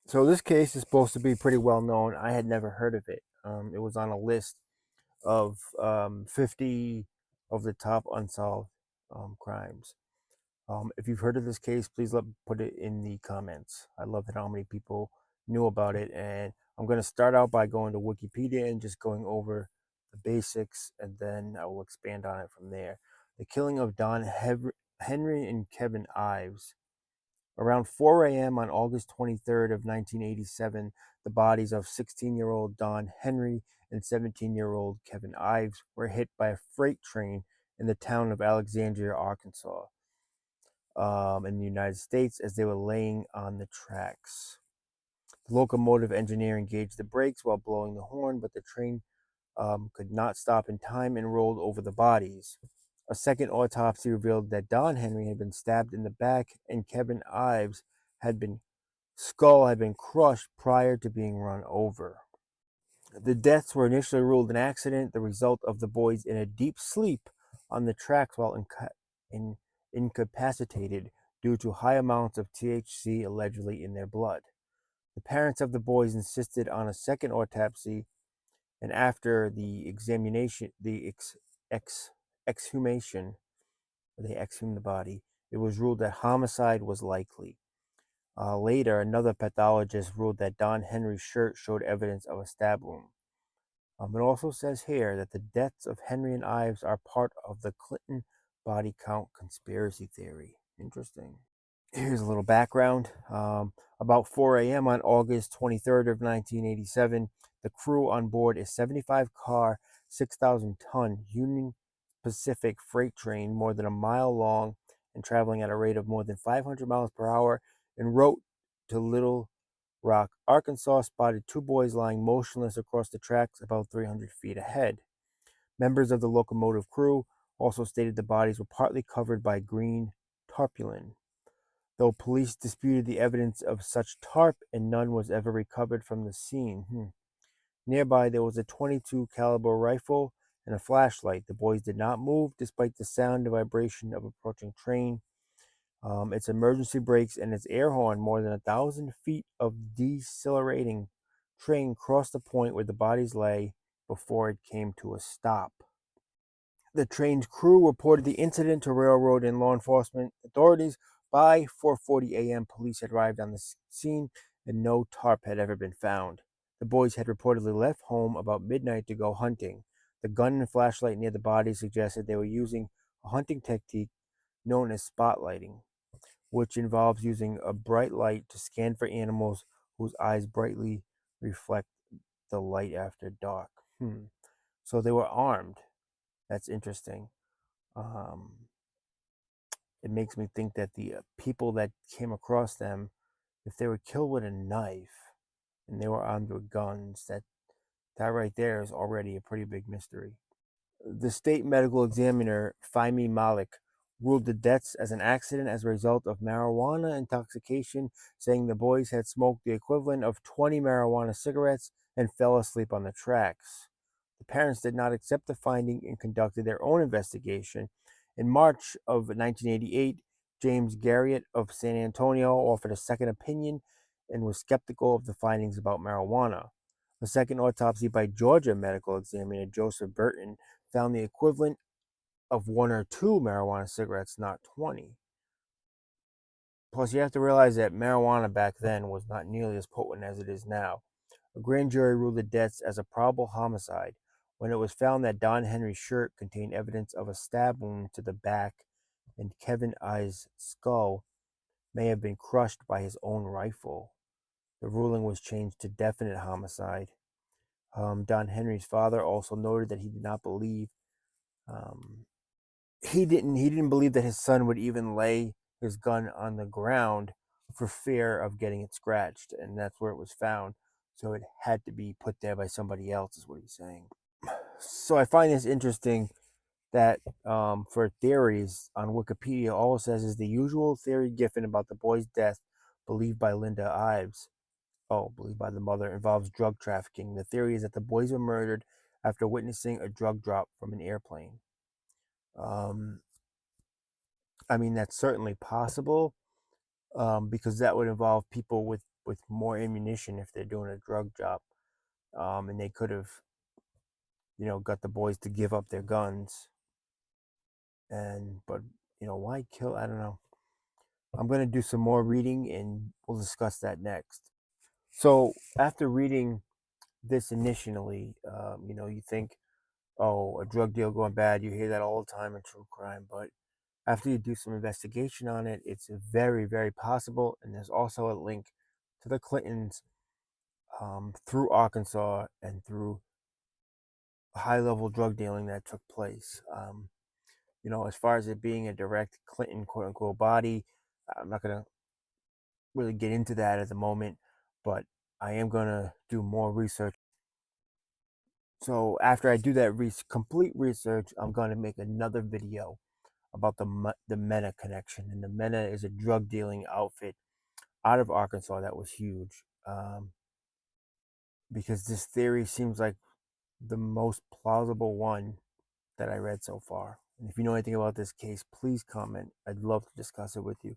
So this case is supposed to be pretty well known. I had never heard of it. It was on a list of 50 of the top unsolved crimes. If you've heard of this case, please put it in the comments. I love how many people knew about it. And I'm going to start out by going to Wikipedia and just going over the basics, and then I will expand on it from there. The killing of Henry and Kevin Ives. Around 4 a.m. on August 23rd of 1987, the bodies of 16-year-old Don Henry and 17-year-old Kevin Ives were hit by a freight train in the town of Alexandria, Arkansas, in the United States, as they were laying on the tracks. The locomotive engineer engaged the brakes while blowing the horn, but the train could not stop in time and rolled over the bodies. A second autopsy revealed that Don Henry had been stabbed in the back and Kevin Ives had been skull had been crushed prior to being run over. The deaths were initially ruled an accident, the result of the boys in a deep sleep on the tracks while incapacitated due to high amounts of THC allegedly in their blood. The parents of the boys insisted on a second autopsy, and after the examination, exhumation, they exhumed the body, it was ruled that homicide was likely. Later, another pathologist ruled that Don Henry's shirt showed evidence of a stab wound. It also says here that the deaths of Henry and Ives are part of the Clinton body count conspiracy theory. Interesting. Here's a little background. About 4 a.m. on August 23rd of 1987, the crew on board a 75-car, 6,000-ton Union Pacific freight train more than a mile long and traveling at a rate of more than 500 miles per hour en route to Little Rock, Arkansas, spotted two boys lying motionless across the tracks about 300 feet ahead. Members of the locomotive crew also stated the bodies were partly covered by green tarpaulin, though police disputed the evidence of such tarp and none was ever recovered from the scene. Nearby, there was a .22 caliber rifle and a flashlight. The boys did not move despite the sound and vibration of approaching train, its emergency brakes, and its air horn. More than 1,000 feet of decelerating train crossed the point where the bodies lay before it came to a stop. The train's crew reported the incident to railroad and law enforcement authorities. By 4:40 a.m., police had arrived on the scene, and no tarp had ever been found. The boys had reportedly left home about midnight to go hunting. The gun and flashlight near the bodies suggested they were using a hunting technique known as spotlighting, which involves using a bright light to scan for animals whose eyes brightly reflect the light after dark. So they were armed. That's interesting. Um, it makes me think that the people that came across them, if they were killed with a knife and they were armed with guns, that right there is already a pretty big mystery. The state medical examiner, Fahmy Malik, ruled the deaths as an accident as a result of marijuana intoxication, saying the boys had smoked the equivalent of 20 marijuana cigarettes and fell asleep on the tracks. The parents did not accept the finding and conducted their own investigation. In March of 1988, James Garriott of San Antonio offered a second opinion and was skeptical of the findings about marijuana. A second autopsy by Georgia medical examiner Joseph Burton found the equivalent of one or two marijuana cigarettes, not 20. Plus, you have to realize that marijuana back then was not nearly as potent as it is now. A grand jury ruled the deaths as a probable homicide when it was found that Don Henry's shirt contained evidence of a stab wound to the back and Kevin Ives' skull may have been crushed by his own rifle. The ruling was changed to definite homicide. Don Henry's father also noted that he did not believe um, he didn't believe that his son would even lay his gun on the ground for fear of getting it scratched, and that's where it was found. So it had to be put there by somebody else, is what he's saying. So I find this interesting that for theories on Wikipedia, all it says is the usual theory given about the boy's death, believed by Linda Ives, believed by the mother, involves drug trafficking. The theory is that the boys were murdered after witnessing a drug drop from an airplane. Um, I mean, that's certainly possible, because that would involve people with with more ammunition if they're doing a drug job. And they could have, got the boys to give up their guns. But why kill? I don't know. I'm going to do some more reading and we'll discuss that next. So after reading this initially, you think, oh, a drug deal going bad. You hear that all the time in true crime. But after you do some investigation on it, it's very, very possible. And there's also a link to the Clintons through Arkansas and through high level drug dealing that took place. As far as it being a direct Clinton quote unquote body, I'm not going to really get into that at the moment, but I am going to do more research. So after I do that complete research, I'm going to make another video about the Mena connection. And the Mena is a drug dealing outfit out of Arkansas that was huge, because this theory seems like the most plausible one that I read so far. And if you know anything about this case, please comment. I'd love to discuss it with you.